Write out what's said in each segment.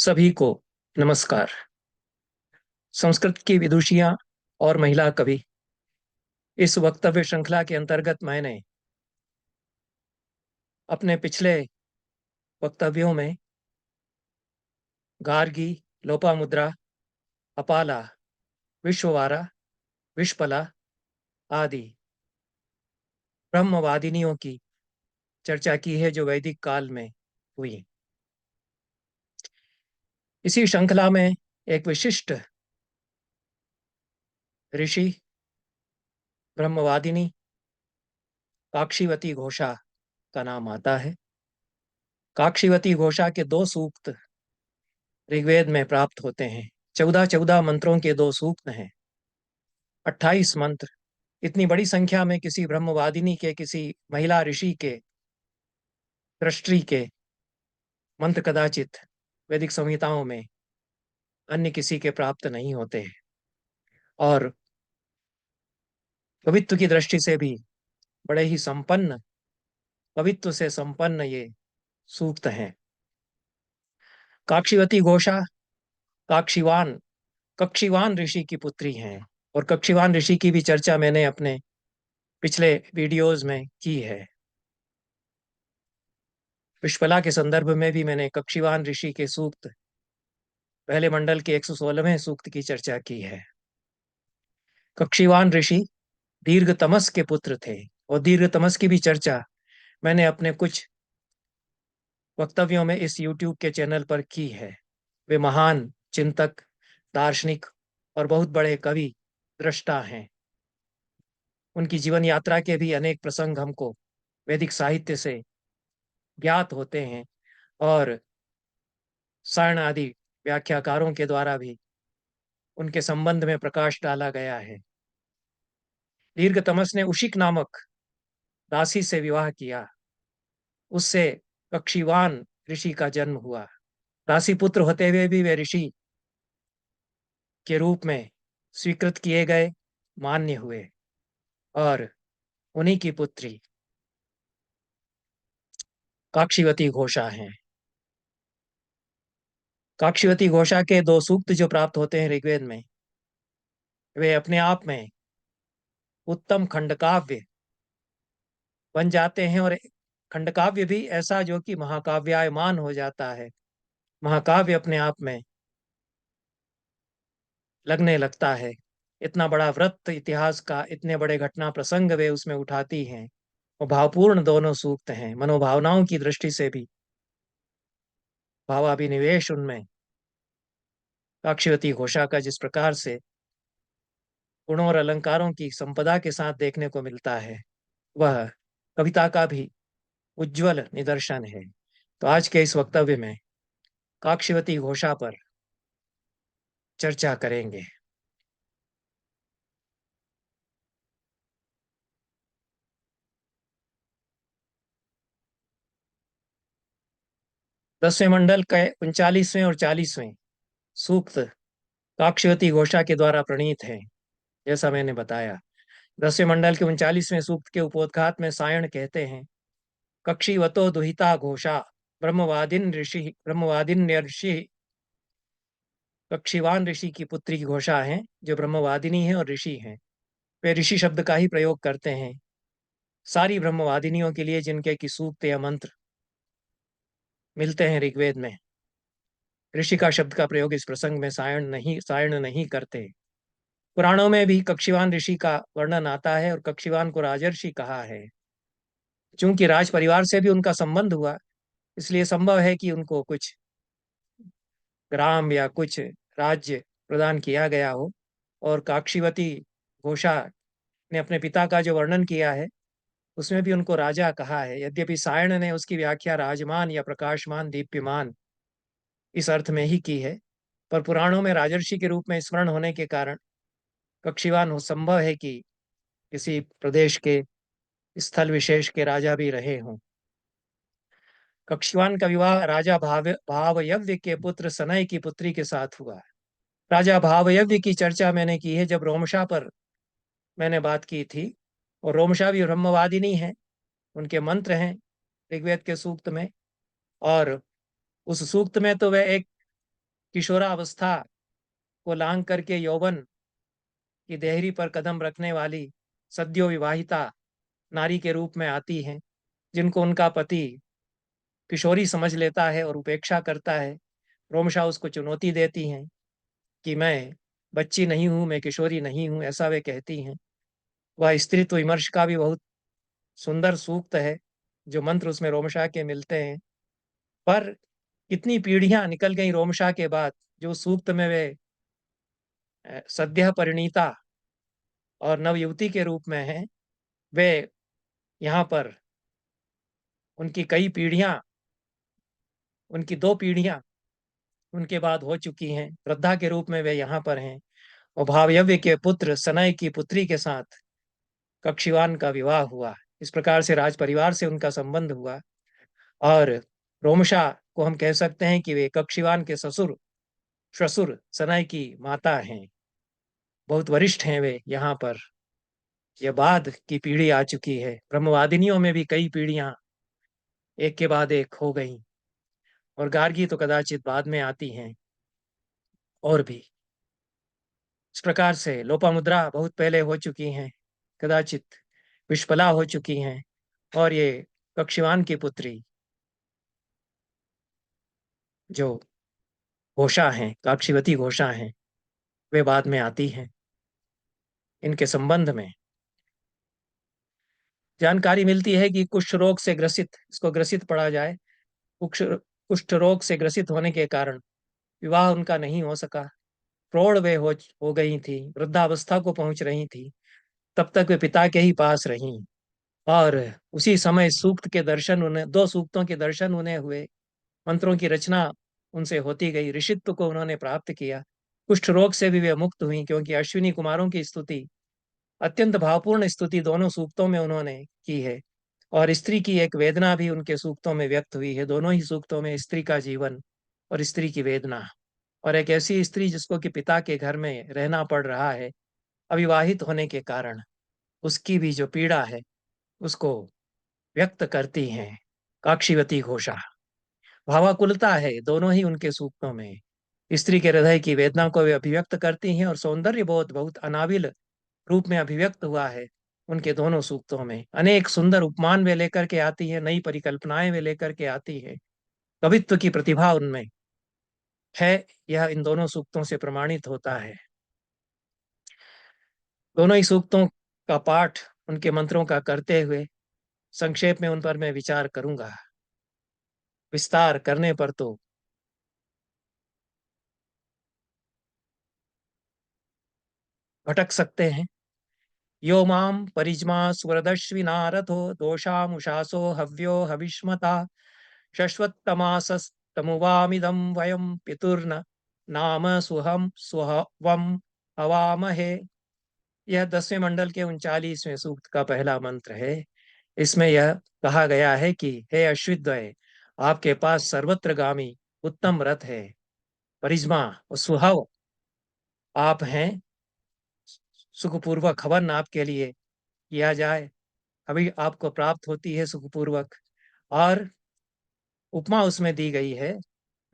सभी को नमस्कार। संस्कृत की विदुषियां और महिला कवि, इस वक्तव्य श्रृंखला के अंतर्गत मैंने अपने पिछले वक्तव्यों में गार्गी, लोपामुद्रा, अपाला, विश्ववारा, विश्पला आदि ब्रह्मवादिनियों की चर्चा की है जो वैदिक काल में हुई। इसी श्रृंखला में एक विशिष्ट ऋषि ब्रह्मवादिनी काक्षीवती घोषा का नाम आता है। काक्षीवती घोषा के दो सूक्त ऋग्वेद में प्राप्त होते हैं। 14 मंत्रों के दो सूक्त हैं, 28 मंत्र। इतनी बड़ी संख्या में किसी ब्रह्मवादिनी के, किसी महिला ऋषि के दृष्टि के मंत्र कदाचित वैदिक संहिताओं में अन्य किसी के प्राप्त नहीं होते हैं। और कवित्व की दृष्टि से भी बड़े ही संपन्न, कवित्व से संपन्न ये सूक्त हैं। काक्षीवती घोषा काक्षीवान कक्षीवान ऋषि की पुत्री हैं, और कक्षीवान ऋषि की भी चर्चा मैंने अपने पिछले वीडियोज में की है। विश्वला के संदर्भ में भी मैंने कक्षीवान ऋषि के सूक्त, पहले मंडल के 116वें सूक्त की चर्चा की है। कक्षीवान ऋषि दीर्घतमस के पुत्र थे, और दीर्घतमस की भी चर्चा मैंने अपने कुछ वक्तव्यों में इस YouTube के चैनल पर की है। वे महान चिंतक, दार्शनिक और बहुत बड़े कवि, दृष्टा हैं। उनकी जीवन यात्रा के भी अनेक प्रसंग हमको वैदिक साहित्य से ज्ञात होते हैं, और सायण आदि व्याख्याकारों के द्वारा भी उनके संबंध में प्रकाश डाला गया है। दीर्घतमस ने उशिक नामक दासी से विवाह किया। उससे कक्षीवान ऋषि का जन्म हुआ। दासी पुत्र होते हुए भी वे ऋषि के रूप में स्वीकृत किए गए, मान्य हुए, और उन्हीं की पुत्री काक्षीवती घोषा हैं। काक्षीवती घोषा के दो सूक्त जो प्राप्त होते हैं ऋग्वेद में, वे अपने आप में उत्तम खंडकाव्य बन जाते हैं, और खंडकाव्य भी ऐसा जो कि महाकाव्यायमान हो जाता है, महाकाव्य अपने आप में लगने लगता है। इतना बड़ा वृत्त इतिहास का, इतने बड़े घटना प्रसंग वे उसमें उठाती हैं, और भावपूर्ण दोनों सूक्त हैं। मनोभावनाओं की दृष्टि से भी भावाभिनिवेश उनमें काक्षीवती घोषा का जिस प्रकार से गुणों और अलंकारों की संपदा के साथ देखने को मिलता है, वह कविता का भी उज्जवल निदर्शन है। तो आज के इस वक्तव्य में काक्षीवती घोषा पर चर्चा करेंगे। दसवें मंडल के 39वें और 40वें सूक्त काक्षीवती घोषा के द्वारा प्रणीत हैं। जैसा मैंने बताया, 10वें मंडल के 39वें सूक्त के उपोद्घात में सायण कहते हैं, कक्षीवतो दुहिता घोषा ब्रह्मवादिन ऋषि। कक्षीवान ऋषि की पुत्री की घोषा है, जो ब्रह्मवादिनी है और ऋषि हैं। वे ऋषि शब्द का ही प्रयोग करते हैं सारी ब्रह्मवादिनियों के लिए जिनके की सूक्त या मंत्र मिलते हैं ऋग्वेद में। ऋषि का शब्द का प्रयोग इस प्रसंग में सायण नहीं करते। पुराणों में भी कक्षीवान ऋषि का वर्णन आता है, और कक्षीवान को राजर्षि कहा है। चूंकि राज परिवार से भी उनका संबंध हुआ, इसलिए संभव है कि उनको कुछ ग्राम या कुछ राज्य प्रदान किया गया हो। और काक्षीवती घोषा ने अपने पिता का जो वर्णन किया है, उसमें भी उनको राजा कहा है। यद्यपि सायण ने उसकी व्याख्या राजमान या प्रकाशमान, दीप्यमान इस अर्थ में ही की है, पर पुराणों में राजर्षि के रूप में स्मरण होने के कारण कक्षीवान हो संभव है कि किसी प्रदेश के स्थल विशेष के राजा भी रहे हों। कक्षीवान का विवाह राजा भावयव्य के पुत्र सनय की पुत्री के साथ हुआ। राजा भावयव्य की चर्चा मैंने की है जब रोमशा पर मैंने बात की थी, और रोमशा भी ब्रह्मवादिनी है। उनके मंत्र हैं ऋग्वेद के सूक्त में, और उस सूक्त में तो वह एक किशोरावस्था को लांग करके यौवन की देहरी पर कदम रखने वाली सद्यो विवाहिता नारी के रूप में आती हैं, जिनको उनका पति किशोरी समझ लेता है और उपेक्षा करता है। रोमशा उसको चुनौती देती हैं कि मैं बच्ची नहीं हूँ, मैं किशोरी नहीं हूँ, ऐसा वे कहती हैं। वह स्त्रीत्व विमर्श का भी बहुत सुंदर सूक्त है, जो मंत्र उसमें रोमशा के मिलते हैं। पर कितनी पीढ़ियां निकल गई रोमशा के बाद, जो सूक्त में वे सद्य परिणीता और नवयुवती के रूप में हैं, वे यहाँ पर उनकी कई पीढ़ियां, उनकी 2 पीढ़ियां उनके बाद हो चुकी हैं। वृद्धा के रूप में वे यहाँ पर हैं और भावयव्य के पुत्र सनय की पुत्री के साथ कक्षिवान का विवाह हुआ। इस प्रकार से राज परिवार से उनका संबंध हुआ और रोमशा को हम कह सकते हैं कि वे कक्षिवान के ससुर श्वसुर सनय की माता हैं। बहुत वरिष्ठ हैं वे यहाँ पर। यह बाद की पीढ़ी आ चुकी है। ब्रह्मवादिनियों में भी कई पीढ़ियां एक के बाद एक हो गई और गार्गी तो कदाचित बाद में आती हैं। और भी इस प्रकार से लोपामुद्रा बहुत पहले हो चुकी हैं, कदाचित विश्पला हो चुकी हैं, और ये कक्षिवान की पुत्री जो घोषा हैं, काक्षीवती घोषा हैं, वे बाद में आती हैं। इनके संबंध में जानकारी मिलती है कि कुष्ठ रोग से ग्रसित, इसको ग्रसित पढ़ा जाए, कुष्ठ कुष्ठ रोग से ग्रसित होने के कारण विवाह उनका नहीं हो सका। प्रौढ़ वे हो गई थी, वृद्धावस्था को पहुंच रही थी। तब तक वे पिता के ही पास रहीं और उसी समय सूक्त के दर्शन उन्हें, 2 सूक्तों के दर्शन उन्हें हुए। मंत्रों की रचना उनसे होती गई, ऋषित्व को उन्होंने प्राप्त किया। कुष्ठ रोग से भी वे मुक्त हुई, क्योंकि अश्विनी कुमारों की स्तुति, अत्यंत भावपूर्ण स्तुति दोनों सूक्तों में उन्होंने की है। और स्त्री की एक वेदना भी उनके सूक्तों में व्यक्त हुई है। दोनों ही सूक्तों में स्त्री का जीवन और स्त्री की वेदना, और एक ऐसी स्त्री जिसको कि पिता के घर में रहना पड़ रहा है अविवाहित होने के कारण, उसकी भी जो पीड़ा है उसको व्यक्त करती हैं काक्षीवती घोषा। भावाकुलता है दोनों ही उनके सूक्तों में। स्त्री के हृदय की वेदना को वे अभिव्यक्त करती हैं और सौंदर्य बहुत बहुत अनाविल रूप में अभिव्यक्त हुआ है उनके दोनों सूक्तों में। अनेक सुंदर उपमान वे लेकर के आती है, नई परिकल्पनाएं वे लेकर के आती है। कवित्व की प्रतिभा उनमें है, यह इन दोनों सूक्तों से प्रमाणित होता है। दोनों ही सूक्तों का पाठ, उनके मंत्रों का करते हुए संक्षेप में उन पर मैं विचार करूंगा। विस्तार करने पर तो भटक सकते हैं। यो मां परिज्मा स्वरदश्विना रथो दोषामुषासो हव्यो हविष्मता शश्वत्तमासस्तमुवामिदं वयं पितुर्न नाम सुहम सुहवम हवामहे। यह 10वें मंडल के 39वें सूक्त का पहला मंत्र है। इसमें यह कहा गया है कि हे अश्विद्वय, आपके पास सर्वत्रगामी उत्तम रथ है। परिज्मा और सुहव आप हैं। सुखपूर्वक हवन आपके लिए किया जाए, अभी आपको प्राप्त होती है सुखपूर्वक। और उपमा उसमें दी गई है,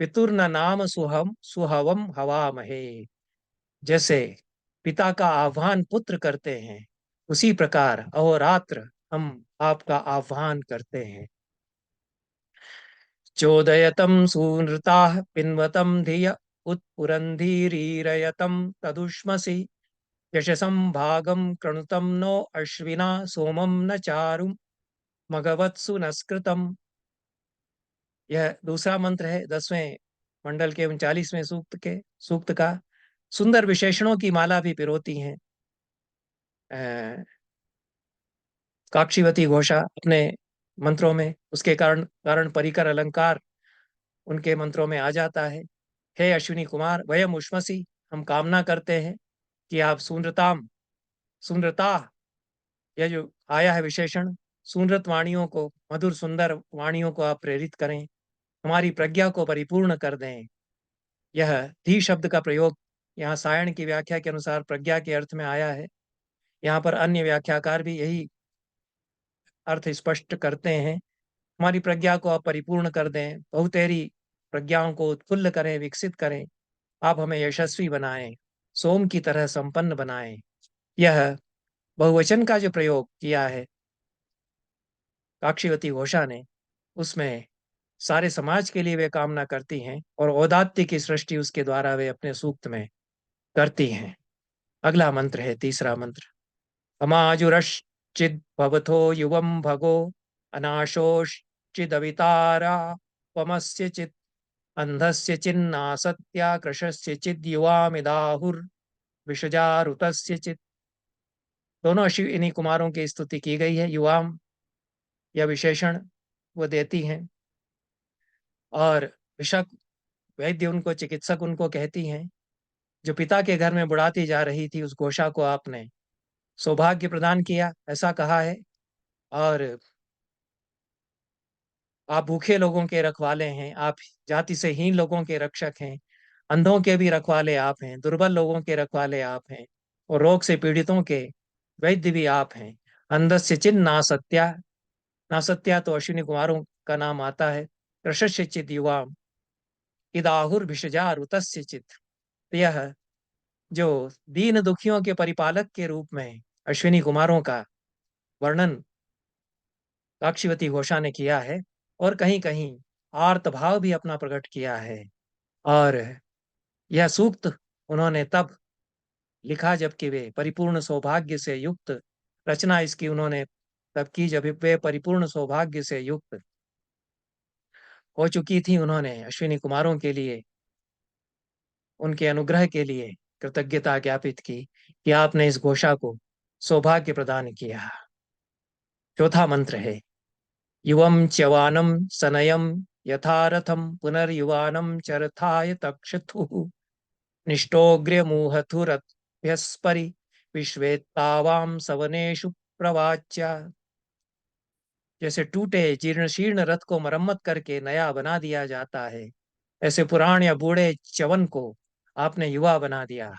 पितुर्न नाम सुहम सुहवम हवामहे। जैसे पिता का आह्वान पुत्र करते हैं, उसी प्रकार अहोरात्र हम आपका आह्वान करते हैं। चोदयतम सूनृताः पिन्वतम धिय उत्पुरंधीरीरयतम तदुष्मसि यशसं भागम कृणुतम नो अश्विना सोमम न चारुम मघवत्सु नस्कृतम। यह दूसरा मंत्र है 10वें मंडल के 39वें सूक्त का। सुंदर विशेषणों की माला भी पिरोती हैं काक्षीवती घोषा अपने मंत्रों में। उसके कारण कारण परिकर अलंकार उनके मंत्रों में आ जाता है। हे अश्विनी कुमार, वयम उष्मसी, हम कामना करते हैं कि आप सुनृताम, सुनृता, यह जो आया है विशेषण, सुनृत वाणियों को, मधुर सुंदर वाणियों को आप प्रेरित करें, हमारी प्रज्ञा को परिपूर्ण कर दें। यह धी शब्द का प्रयोग यहाँ सायण की व्याख्या के अनुसार प्रज्ञा के अर्थ में आया है। यहाँ पर अन्य व्याख्याकार भी यही अर्थ स्पष्ट करते हैं। हमारी प्रज्ञा को आप परिपूर्ण कर दें, बहुतेरी प्रज्ञाओं को उत्फुल्ल करें, विकसित करें। आप हमें यशस्वी बनाएं, सोम की तरह संपन्न बनाएं। यह बहुवचन का जो प्रयोग किया है काक्षीवती घोषा ने, उसमें सारे समाज के लिए वे कामना करती हैं और औदात्य की सृष्टि उसके द्वारा वे अपने सूक्त में करती हैं। अगला मंत्र है तीसरा मंत्र। अमाजुरश्चिद भवथो युवम भगो अनाशोश्चिदवितारा पमस्य चित् अंधस्य चिन्नासत्या कृशस्य चिद युवामिदाहुर विषजारुतस्य चित्। दोनों अश्विनी कुमारों की स्तुति की गई है। युवाम यह विशेषण वो देती हैं, और विषक वैद्य उनको, चिकित्सक उनको कहती हैं। जो पिता के घर में बुढ़ाती जा रही थी, उस घोषा को आपने सौभाग्य प्रदान किया, ऐसा कहा है। और आप भूखे लोगों के रखवाले हैं, आप जाति से हीन लोगों के रक्षक हैं, अंधों के भी रखवाले आप हैं, दुर्बल लोगों के रखवाले आप हैं, और रोग से पीड़ितों के वैद्य भी आप हैं। अंधस्य चिन्ह नासत्या, नासत्या तो अश्विनी कुमारों का नाम आता है। कृशस्य चित युवा इदाहुर भिषजा ऋतस्य चित। यह जो दीन दुखियों के परिपालक के रूप में अश्विनी कुमारों का वर्णन काक्षीवती घोषा ने किया है, और कहीं कहीं आर्त भाव भी अपना प्रकट किया है। और यह सूक्त उन्होंने तब लिखा जबकि वे परिपूर्ण सौभाग्य से युक्त, रचना इसकी उन्होंने तब की जब वे परिपूर्ण सौभाग्य से युक्त हो चुकी थी। उन्होंने अश्विनी कुमारों के लिए, उनके अनुग्रह के लिए कृतज्ञता ज्ञापित की कि आपने इस घोषा को सौभाग्य प्रदान किया। चौथा मंत्र है। युवम च्यवानम सनयम यथारथम पुनर्युवानम चरथाय तक्षथु निष्टोग्र्य मुहथुरभ्यस्परि विश्वेत्तावाम सवनेषु प्रवाच्या। जैसे टूटे जीर्ण शीर्ण रथ को मरम्मत करके नया बना दिया जाता है, ऐसे पुराण या बूढ़े च्यवन को आपने युवा बना दिया।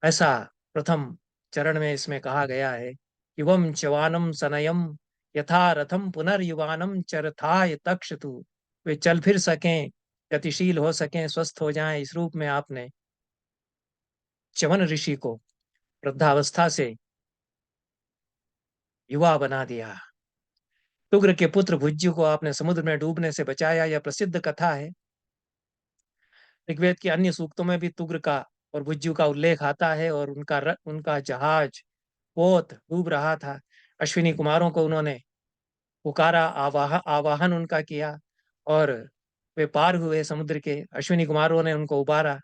ऐसा प्रथम चरण में इसमें कहा गया है। युवम च्यवानम सनयम यथा रथम पुनर्युवानम चरथाय तक्षतु। वे चल फिर सकें, गतिशील हो सकें, स्वस्थ हो जाएं, इस रूप में आपने च्यवन ऋषि को वृद्धावस्था से युवा बना दिया। तुग्र के पुत्र भुज्यु को आपने समुद्र में डूबने से बचाया, यह प्रसिद्ध कथा है। ऋग्वेद के अन्य सूक्तों में भी तुग्र का और भुज्यु का उल्लेख आता है, और उनका जहाज पोत डूब रहा था। अश्विनी कुमारों को उन्होंने पुकारा, आवाहन उनका किया, और वे पार हुए समुद्र के। अश्विनी कुमारों ने उनको उबारा।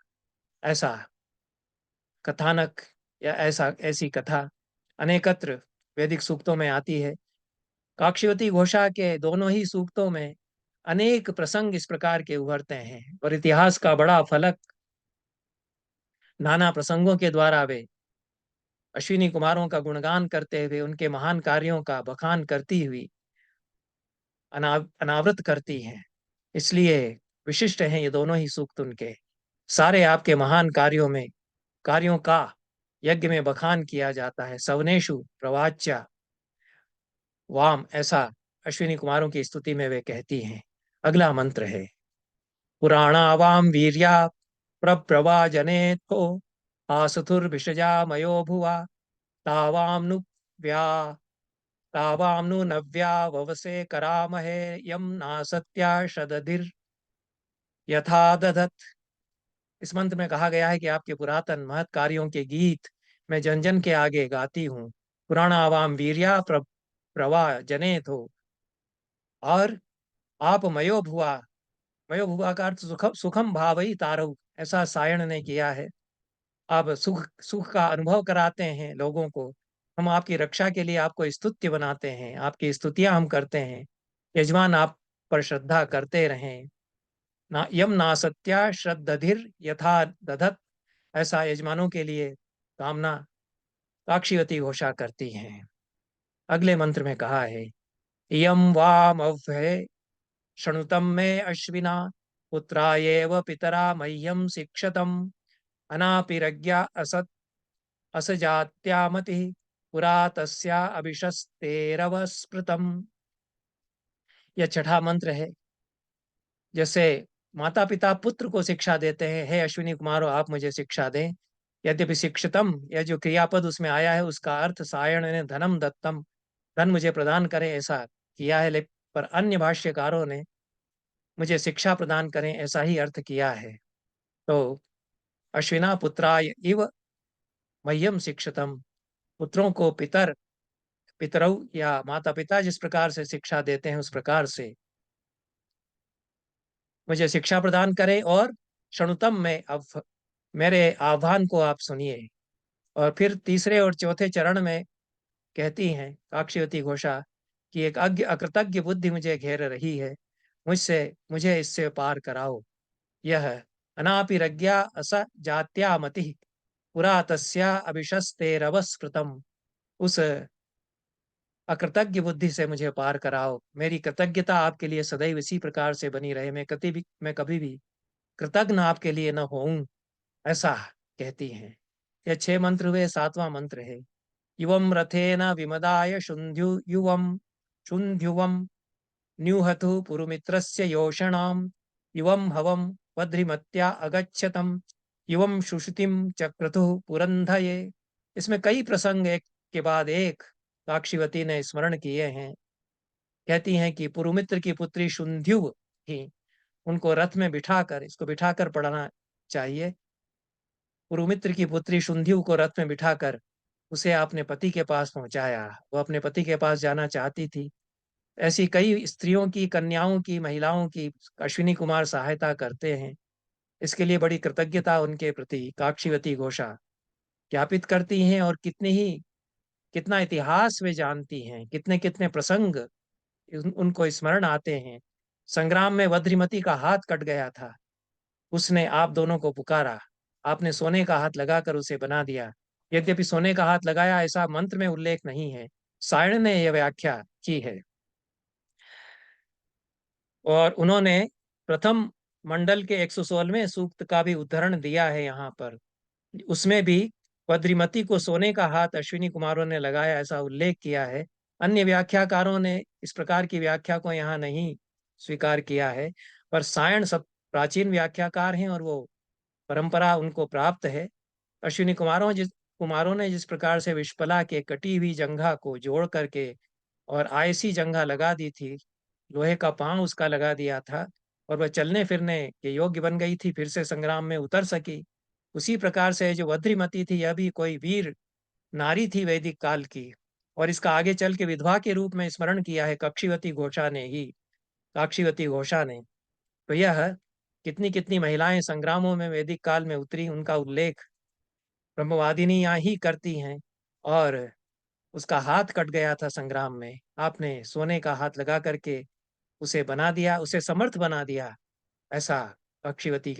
ऐसा कथानक या ऐसी कथा अनेकत्र वैदिक सूक्तों में आती है। काक्षीवती घोषा के दोनों ही सूक्तों में अनेक प्रसंग इस प्रकार के उभरते हैं, और इतिहास का बड़ा फलक नाना प्रसंगों के द्वारा वे अश्विनी कुमारों का गुणगान करते हुए, उनके महान कार्यों का बखान करती हुई अनावृत करती हैं। इसलिए विशिष्ट हैं ये दोनों ही सूक्त उनके। सारे आपके महान कार्यों का यज्ञ में बखान किया जाता है। सवनेशु प्रवाच्या वाम, ऐसा अश्विनी कुमारों की स्तुति में वे कहती हैं। अगला मंत्र है। पुराणावाम वीर्या प्रब्रवा जनेथो आसुतुर्भिषजा मयो भुवा तावाम नु व्या तावाम नु नव्या ववसे करामहे यम नासत्या शदधिर यथा दधत। इस मंत्र में कहा गया है कि आपके पुरातन महत् कार्यों के गीत मैं जन जन के आगे गाती हूँ। पुराणावाम वीर्या प्रवा जनेत हो, और आप मयो भुआ, मयो भुआ का अर्थ सुखम भावई तारव, ऐसा सायण ने किया है। आप सुख सुख का अनुभव कराते हैं लोगों को। हम आपकी रक्षा के लिए आपको स्तुत्य बनाते हैं, आपकी स्तुतियां हम करते हैं। यजमान आप पर श्रद्धा करते रहें। ना यम नासत्या श्रद्धधिर यथा दधत, ऐसा यजमानों के लिए कामना काक्षीवती घोषा करती हैं। अगले मंत्र में कहा है। यम वाम अव्यय शृणुतम में अश्विना पुत्रायेव पितरा मह्यम शिक्षतम अनापिरज्ञा असत असजात्यामति पुरा तस्या अभिशस्तेरव स्मृतम। यह छठा मंत्र है। जैसे माता पिता पुत्र को शिक्षा देते हैं, हे अश्विनी कुमारो आप मुझे शिक्षा दें। यद्यपि शिक्षितम, यह जो क्रियापद उसमें आया है उसका अर्थ सायण ने धनम दत्तम, धन मुझे प्रदान करें ऐसा किया है, लेकिन पर अन्य भाष्यकारों ने मुझे शिक्षा प्रदान करें ऐसा ही अर्थ किया है। तो अश्विना पुत्राय इव मह्यम शिक्षितम, पुत्रों को पितरौ या माता पिता जिस प्रकार से शिक्षा देते हैं उस प्रकार से मुझे शिक्षा प्रदान करें, और क्षणुतम में अब मेरे आह्वान को आप सुनिए। और फिर तीसरे और चौथे चरण में कहती हैं काक्षीवती घोषा कि एक अज्ञ अकृतज्ञ बुद्धि मुझे घेर रही है, मुझसे मुझे इससे पार कराओ। यह अनापिरज्ञा अस जात्या मति पुरा तस्या अभिशस्तेरवस्कृतम, उस अकृतज्ञ बुद्धि से मुझे पार कराओ। मेरी कृतज्ञता आपके लिए सदैव इसी प्रकार से बनी रहे, मैं कभी भी कृतज्ञ आपके लिए न होऊं, ऐसा कहती हैं। यह 6 मंत्र हुए, 7वां मंत्र है। युवम रथेन विमदाय शुंध्युवम न्यूहतु पुरुमित्रस्य योषणाम, युवम हवम वध्रिमत्या अगच्छतम, युवम शुश्रुतिम चक्रतु पुरंधये। इसमें कई प्रसंग एक के बाद एक साक्षीवती ने स्मरण किए हैं। कहती हैं कि पुरुमित्र की पुत्री शुंध्यु थी, उनको रथ में बिठाकर, इसको बिठाकर पढ़ना चाहिए। पुरुमित्र की पुत्री शुंध्यु को रथ में बिठाकर उसे अपने पति के पास पहुंचाया। वो अपने पति के पास जाना चाहती थी। ऐसी कई स्त्रियों की, कन्याओं की, महिलाओं की अश्विनी कुमार सहायता करते हैं। इसके लिए बड़ी कृतज्ञता उनके प्रति काक्षीवती घोषा ज्ञापित करती हैं। और कितना इतिहास वे जानती हैं, कितने कितने प्रसंग उनको स्मरण आते हैं। संग्राम में वज्रिमती का हाथ कट गया था, उसने आप दोनों को पुकारा, आपने सोने का हाथ लगाकर उसे बना दिया। यद्यपि सोने का हाथ लगाया ऐसा मंत्र में उल्लेख नहीं है, सायण ने यह व्याख्या की है। और उन्होंने प्रथम मंडल के 116वें सूक्त का भी उदाहरण दिया है यहाँ पर। उसमें भी बद्रीमती को सोने का हाथ अश्विनी कुमारों ने लगाया ऐसा उल्लेख किया है। अन्य व्याख्याकारों ने इस प्रकार की व्याख्या को यहाँ नहीं स्वीकार किया है, पर सायण सब प्राचीन व्याख्याकार हैं और वो परंपरा उनको प्राप्त है। अश्विनी कुमारों ने जिस प्रकार से विश्पला के कटी हुई जंघा को जोड़ करके और आयसी जंघा लगा दी थी, लोहे का पांव उसका लगा दिया था, और वह चलने फिरने के योग्य बन गई थी, फिर से संग्राम में उतर सकी। उसी प्रकार से जो वज्रिमती थी, यह भी कोई वीर नारी थी वैदिक काल की, और इसका आगे चल के विधवा के रूप में स्मरण किया है काक्षीवती घोषा ने। तो यह कितनी कितनी महिलाएं संग्रामों में वैदिक काल में उतरी, उनका उल्लेख ब्रह्मवादिनी यहाँ ही करती हैं। और उसका हाथ कट गया था संग्राम में, आपने सोने का हाथ लगा करके उसे बना दिया, उसे समर्थ बना दिया, ऐसा अक्षिवती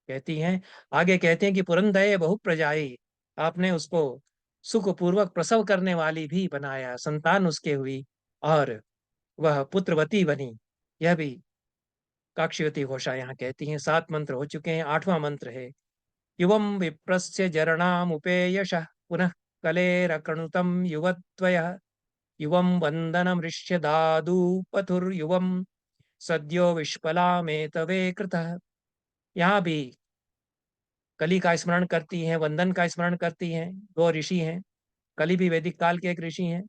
कहती हैं। आगे कहते हैं कि पुरंदय बहु प्रजाई, आपने उसको सुखपूर्वक प्रसव करने वाली भी बनाया, संतान उसके हुई और वह पुत्रवती बनी। यह भी काक्षिवती घोषा यहाँ कहती हैं। 7 मंत्र हो चुके हैं, 8वां मंत्र है। युवम विप्रस्य जरणामुपेयशः पुनः कलेरकणुतं युवत्वयः, युवं वन्दनमृष्य दादूपथुर्युवं सद्यो विश्पलामेतवे कृतः। यहाँ भी कली का स्मरण करती हैं, वंदन का स्मरण करती हैं। 2 ऋषि हैं, कली भी वैदिक काल के एक ऋषि हैं,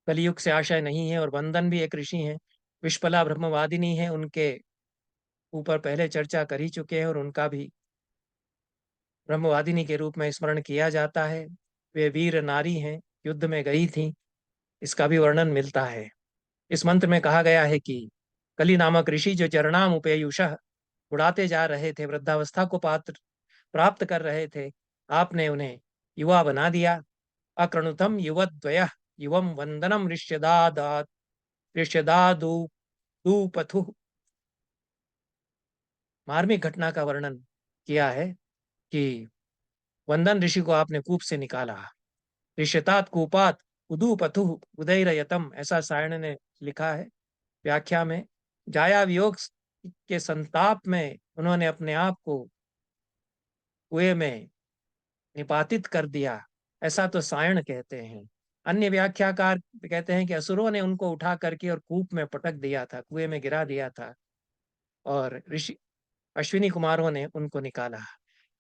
कलियुग से आशय नहीं है, और वंदन भी एक ऋषि हैं। विश्पला ब्रह्मवादिनी है, उनके ऊपर पहले चर्चा कर ही चुके हैं, और उनका भी ब्रह्मवादिनी के रूप में स्मरण किया जाता है। वे वीर नारी हैं, युद्ध में गई थी, इसका भी वर्णन मिलता है। इस मंत्र में कहा गया है कि कली नामक ऋषि जो चरणाम उपेयुषः, उड़ाते जा रहे थे, वृद्धावस्था को पात्र प्राप्त कर रहे थे, आपने उन्हें युवा बना दिया। अकृणुतम युवद्वयः युवम वंदनम ऋष्यदादूपथु। मार्मिक घटना का वर्णन किया है कि वंदन ऋषि को आपने कूप से निकाला। ऋष्यतात कूपात उदूपथु उदयरयतम, ऐसा सायण ने लिखा है व्याख्या में। जाया वियोग के संताप में उन्होंने अपने आप को कुएं में निपातित कर दिया, ऐसा तो सायण कहते हैं। अन्य व्याख्याकार कहते हैं कि असुरों ने उनको उठा करके और कूप में पटक दिया था, कुएं में गिरा दिया था। और ऋषि अश्विनी कुमारों ने उनको निकाला।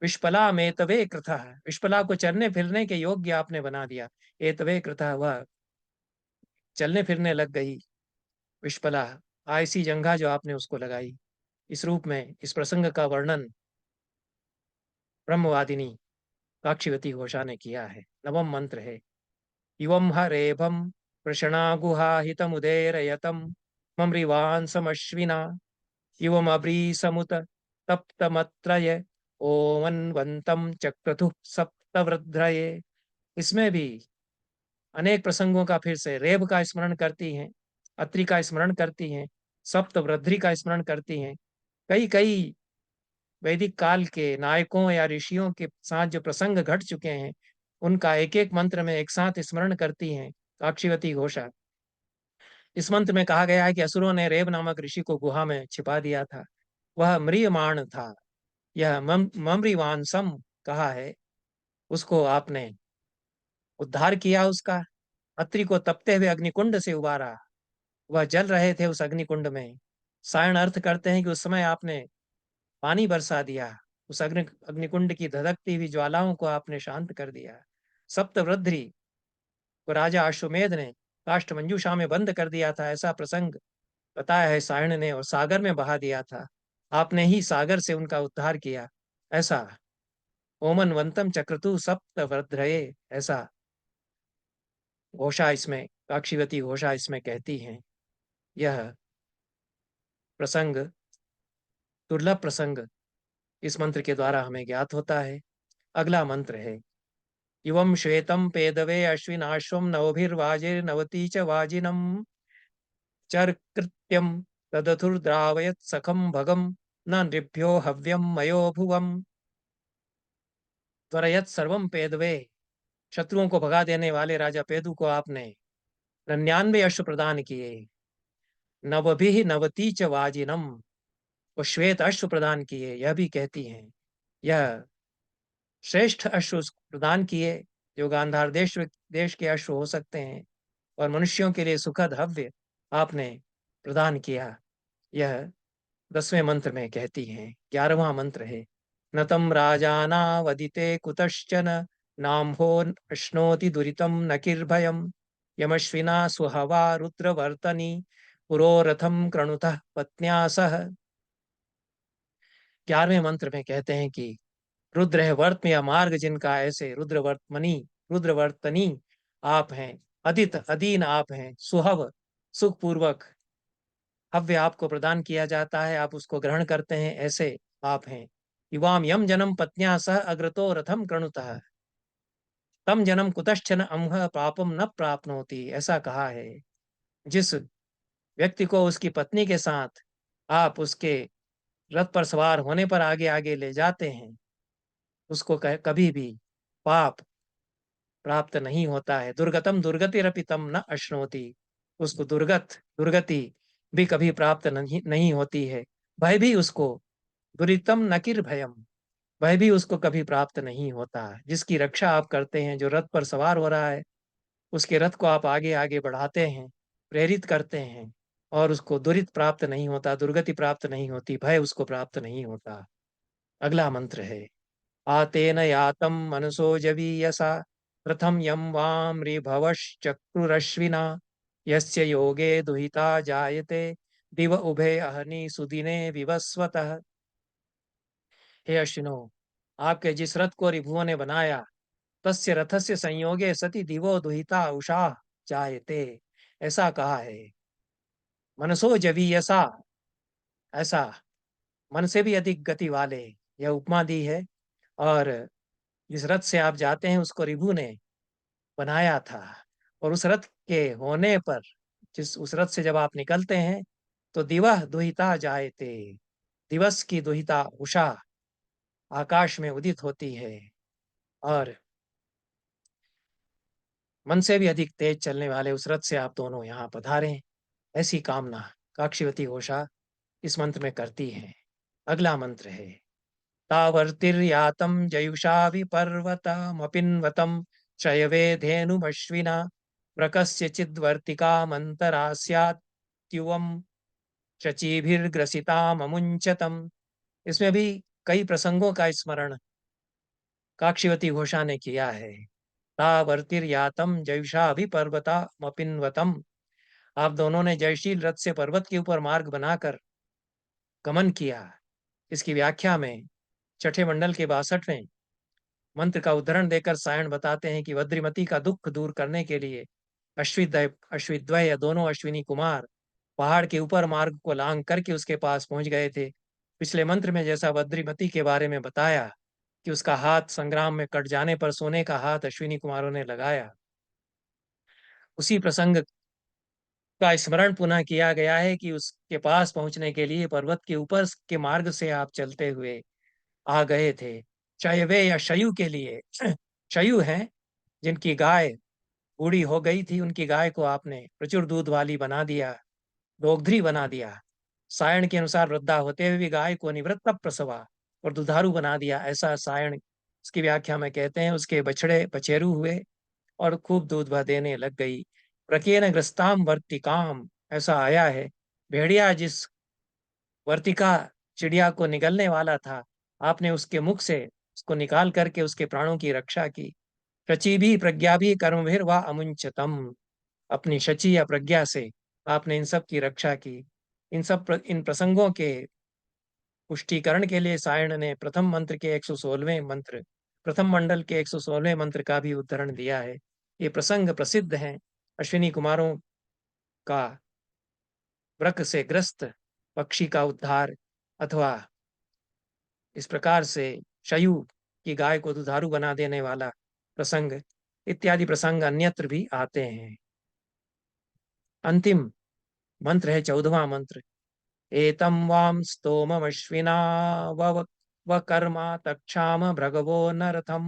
विष्पला में तवे कृतः, विष्पला को चरने फिरने के योग्य आपने बना दिया। ए तवे कृतः, वह चलने फिरने लग गई। विष्पला, ऐसी जंघा जो आपने उसको लगाई। इस रूप में इस प्रसंग का वर्णन ब्रह्मवादिनी काक्षीवती घोषा ने किया है। नवम मंत्र है, इवं हरेभम प्रषणा गुहाहितमुदेरयतम ममृवांसमश्विना इवम अब्रीसमुत तप्तमत्रय ओमन्वन्तं चक्रतुः सप्तवृद्रये। इसमें भी अनेक प्रसंगों का फिर से रेब का स्मरण करती हैं, अत्रि का स्मरण करती हैं, सप्तवृद्धि का स्मरण करती हैं। कई कई वैदिक काल के नायकों या ऋषियों के साथ जो प्रसंग घट चुके हैं उनका एक एक मंत्र में एक साथ स्मरण करती हैं काक्षीवती घोषा। इस मंत्र में कहा गया है कि असुरों ने रेब नामक ऋषि को गुहा में छिपा दिया था। वह म्रियमाण था। यह ममृवांसम कहा है, उसको आपने उद्धार किया। उसका अत्रि को तपते हुए अग्निकुंड से उबारा। वह जल रहे थे उस अग्निकुंड में। सायण अर्थ करते हैं कि उस समय आपने पानी बरसा दिया। उस अग्निकुंड की धधकती हुई ज्वालाओं को आपने शांत कर दिया। सप्तवृद्धि को राजा अश्वमेध ने काष्ठ मंजूषा में बंद कर दिया था, ऐसा प्रसंग बताया है सायण ने, और सागर में बहा दिया था। आपने ही सागर से उनका उद्धार किया। ऐसा ओमनवंतम चक्रतु सप्तवृद्धये, ऐसा घोषा इसमें काक्षीवती घोषा इसमें कहती हैं। यह प्रसंग दुर्लभ प्रसंग इस मंत्र के द्वारा हमें ज्ञात होता है। अगला मंत्र है, इवं श्वेतं पेदवे अश्विनाश्वं नवभिर्वाजिर्नवति च वाजिनं चर्कृत्यं तदथुर्द्रावयत् सखं भगं न नृभ्यो हव्यं मयो भुवम् त्वरयत् सर्वं पेदवे। शत्रुओं को भगा देने वाले राजा पेदु को आपने 99 अश्व प्रदान किए। नवभिः नवति च वाजिनम, वो श्वेत अश्व प्रदान किए। यह भी कहती हैं, यह श्रेष्ठ अश्व प्रदान किए जो गांधार देश के अश्व हो सकते हैं, और मनुष्यों के लिए सुखद हव्य आपने प्रदान किया। यह 10वें मंत्र में कहती हैं। 11वां मंत्र है, नतम राजानावदिते कुतश्चन नाम्भो अश्नोति दुरितम नकिर्भयम् यमश्विना सुहवा रुद्रवर्तनी पुरोरथम कृणुतः पत्न्या सह। 11वें मंत्र में कहते हैं कि रुद्र है वर्त या मार्ग जिनका, ऐसे रुद्रवर्तनी आप हैं। अदित अधीन आप हैं। सुहव सुखपूर्वक हव्य आपको प्रदान किया जाता है, आप उसको ग्रहण करते हैं, ऐसे आप हैं। युवाम यम जन्म पत्न्या सह अग्रतो रथम कृणुतः तम जन्म कुतश्चन अम्ह पापम न प्राप्नोति, ऐसा कहा है। जिस व्यक्ति को उसकी पत्नी के साथ आप उसके रथ पर सवार होने पर आगे आगे ले जाते हैं, उसको कभी भी पाप प्राप्त नहीं होता है। दुर्गतम दुर्गतिरपितम न अश्नोति, उसको दुर्गति भी कभी प्राप्त नहीं होती है। भय भी उसको, दुरितम नकिर भयम, भय भी उसको कभी प्राप्त नहीं होता। जिसकी रक्षा आप करते हैं, जो रथ पर सवार हो रहा है, उसके रथ को आप आगे आगे बढ़ाते हैं, प्रेरित करते हैं, और उसको दुरित प्राप्त नहीं होता, दुर्गति प्राप्त नहीं होती, भय उसको प्राप्त नहीं होता। अगला मंत्र है, आतेन यातं मनसो जवीयसा प्रथम यम वाम ऋभवश्चक्रुरश्विना यस्य योगे दुहिता जायते दिव उभे अहनि सुदिने विवस्वतः। हे अश्विनो, आपके जिस रथ को ऋभुओं ने बनाया, तस्य रथस्य संयोगे सति दिवो दुहिता उषा जायते, ऐसा कहा है। मनसो जवीयसा, ऐसा मन से भी अधिक गति वाले, यह उपमा दी है। और जिस रथ से आप जाते हैं उसको ऋभु ने बनाया था, और उस रथ के होने पर, जिस उस रथ से जब आप निकलते हैं, तो दिवह दुहिता जायते, दिवस की दुहिता उषा आकाश में उदित होती है, और मन से भी अधिक तेज चलने वाले उस रथ से आप दोनों यहाँ पधारें, ऐसी कामना काक्षीवती घोषा इस मंत्र में करती है। अगला मंत्र है, तावर्तिर्यातं जयुषा विपर्वतमपिन्वतं शयवे धेनुमश्विना प्रकस्य चिद्वर्तिकामन्तरा स्यात्युवं शचीभिर्ग्रसिताम अमुंचतम। इसमें भी कई प्रसंगों का स्मरण काक्षीवती घोषा ने किया है। तावर्तिर्यातम जयुषा अभिपर्वता मपिन्वतम। आप दोनों ने जयशील रथ से पर्वत के ऊपर मार्ग बनाकर गमन किया। इसकी व्याख्या में छठे मंडल के 62वें मंत्र का उदाहरण देकर सायण बताते हैं कि वज्रिमती का दुख दूर करने के लिए अश्विद्वय या दोनों अश्विनी कुमार पहाड़ के ऊपर मार्ग को लांग करके उसके पास पहुंच गए थे। पिछले मंत्र में जैसा वज्रिमती के बारे में बताया कि उसका हाथ संग्राम में कट जाने पर सोने का हाथ अश्विनी कुमारों ने लगाया, उसी प्रसंग का स्मरण पुनः किया गया है कि उसके पास पहुंचने के लिए पर्वत के ऊपर के मार्ग से आप चलते हुए आ गए थे। शयवे या शयु के लिए शयु हैं जिनकी गाय बूढ़ी हो गई थी, उनकी गाय को आपने प्रचुर दूध वाली बना दिया, दोग्धरी बना दिया। सायण के अनुसार वृद्धा होते हुए भी गाय को निवृत्त प्रसवा और दुधारू बना दिया, ऐसा सायण इसकी व्याख्या में कहते हैं। उसके बछड़े बछेरू हुए और खूब दूध वह देने लग गई। प्रकेन ग्रस्ताम वर्तिकाम, ऐसा आया है। भेड़िया जिस वर्तिका चिड़िया को निगलने वाला था, आपने उसके मुख से उसको निकाल करके उसके प्राणों की रक्षा की। शची भी प्रज्ञा भी कर्म व अमुंचतम, अपनी शची या प्रज्ञा से आपने इन सब की रक्षा की। इन प्रसंगों के पुष्टिकरण के लिए सायण ने प्रथम मंत्र के 116वें मंत्र, प्रथम मंडल के 116वें मंत्र का भी उदाहरण दिया है। ये प्रसंग प्रसिद्ध हैं। अश्विनी कुमारों का व्रक से ग्रस्त पक्षी का उद्धार, अथवा इस प्रकार से शयु की गाय को दुधारू बना देने वाला प्रसंग इत्यादि प्रसंग अन्यत्र भी आते हैं। अंतिम मंत्र है 14वां मंत्र। एतम वाम स्तोमश्विना व कर्मा तक्षाम भृगवो नरथम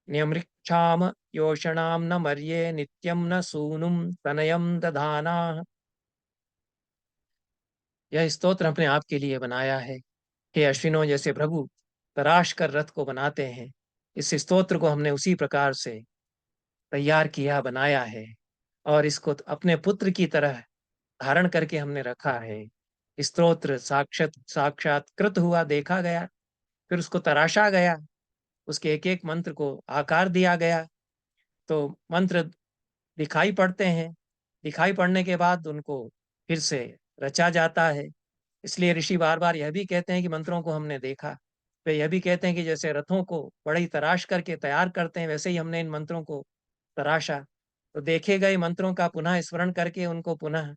न्यमृक्षाम योषणाम न मर्ये नित्यम न सूनुम तनयम दधाना। यह स्तोत्र अपने आप के लिए बनाया है। हे अश्विनों, जैसे भृगु तराश कर रथ को बनाते हैं, इस स्तोत्र को हमने उसी प्रकार से तैयार किया, बनाया है और इसको अपने पुत्र की तरह धारण करके हमने रखा है। स्तोत्र साक्षात्कृत हुआ, देखा गया, फिर उसको तराशा गया, उसके एक एक मंत्र को आकार दिया गया, तो मंत्र दिखाई पड़ते हैं। दिखाई पड़ने के बाद उनको फिर से रचा जाता है। इसलिए ऋषि बार बार यह भी कहते हैं कि मंत्रों को हमने देखा। वे यह भी कहते हैं कि जैसे रथों को बड़े ही तराश करके तैयार करते हैं, वैसे ही हमने इन मंत्रों को तराशा। तो देखे गए मंत्रों का पुनः स्मरण करके उनको पुनः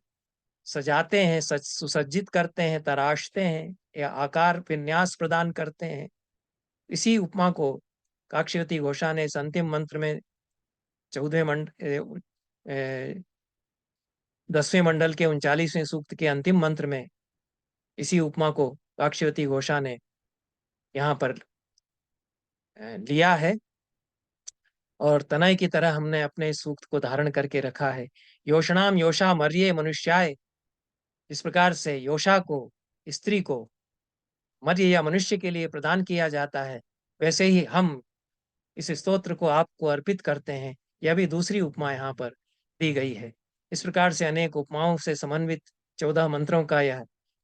सजाते हैं, सुसज्जित करते हैं, तराशते हैं या आकार विन्यास प्रदान करते हैं। इसी उपमा को काक्षयवती घोषा ने इस अंतिम मंत्र में 10वें मंडल के 39वें सूक्त के अंतिम मंत्र में इसी उपमा को काक्षयवती घोषा ने यहाँ पर लिया है और तनय की तरह हमने अपने इस सूक्त को धारण करके रखा है। योषणाम योषा मर्ये मनुष्याय, इस प्रकार से योषा को, स्त्री को मर्य या मनुष्य के लिए प्रदान किया जाता है, वैसे ही हम इस स्तोत्र को आपको अर्पित करते हैं। यह भी दूसरी उपमा यहाँ पर दी गई है। इस प्रकार से अनेक उपमाओं से समन्वित 14 मंत्रों का यह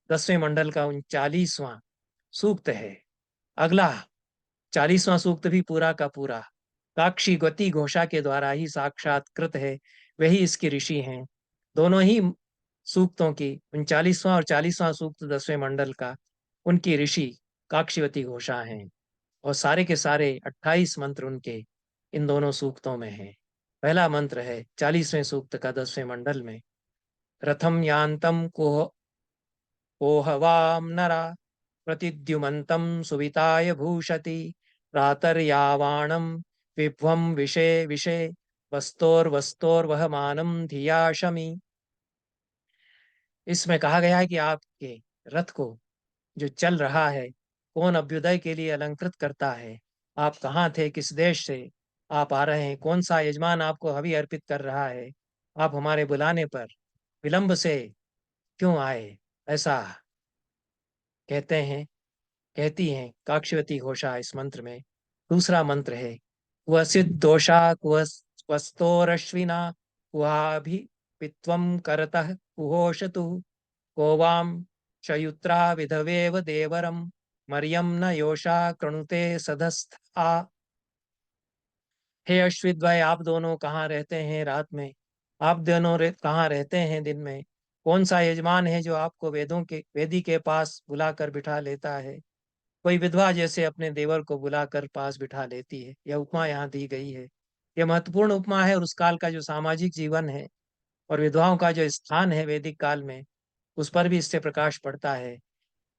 10वें मंडल का 39वां सूक्त है। अगला 40वां सूक्त भी पूरा का पूरा काक्षी गति घोषा के द्वारा ही साक्षात्कृत है, वही इसके ऋषि हैं। दोनों ही सूक्तों की 39वां और 40वां सूक्त 10वें मंडल का उनकी ऋषि काक्षीवती घोषा हैं और सारे के सारे 28 मंत्र उनके इन दोनों सूक्तों में हैं। पहला मंत्र है 40वें सूक्त का 10वें मंडल में। रथम यान्तम कोहवाम नरा प्रतिद्युमन्तं सुविताय भूषति प्रातर्यावाणं विभ्वं विषे विषे वस्तोर्वस्तोर्वहमानं धिया शमी। इसमें कहा गया है कि आपके रथ को जो चल रहा है, कौन अभ्युदय के लिए अलंकृत करता है। आप कहाँ थे, किस देश से आप आ रहे हैं, कौन सा यजमान आपको हवि अर्पित कर रहा है, आप हमारे बुलाने पर विलंब से क्यों आए, ऐसा कहते हैं, कहती हैं काक्षवती घोषा इस मंत्र में। दूसरा मंत्र है क्वचित् दोषा क्वस्तोरश्विना कुहाभि पित्वम करतः कुहोषतु को वाम शयुत्रा विधवेव देवरम मरियम न योषा कृणुते सधस्थ आ। हे अश्विद्वय, आप दोनों कहाँ रहते हैं रात में? आप दोनों कहाँ रहते हैं दिन में? कौन सा यजमान है जो आपको वेदी के पास बुलाकर बिठा लेता है? कोई विधवा जैसे अपने देवर को बुलाकर पास बिठा लेती है। यह उपमा यहाँ दी गई है। यह महत्वपूर्ण उपमा है और उस काल का जो सामाजिक जीवन है और विधवाओं का जो स्थान है वैदिक काल में, उस पर भी इससे प्रकाश पड़ता है।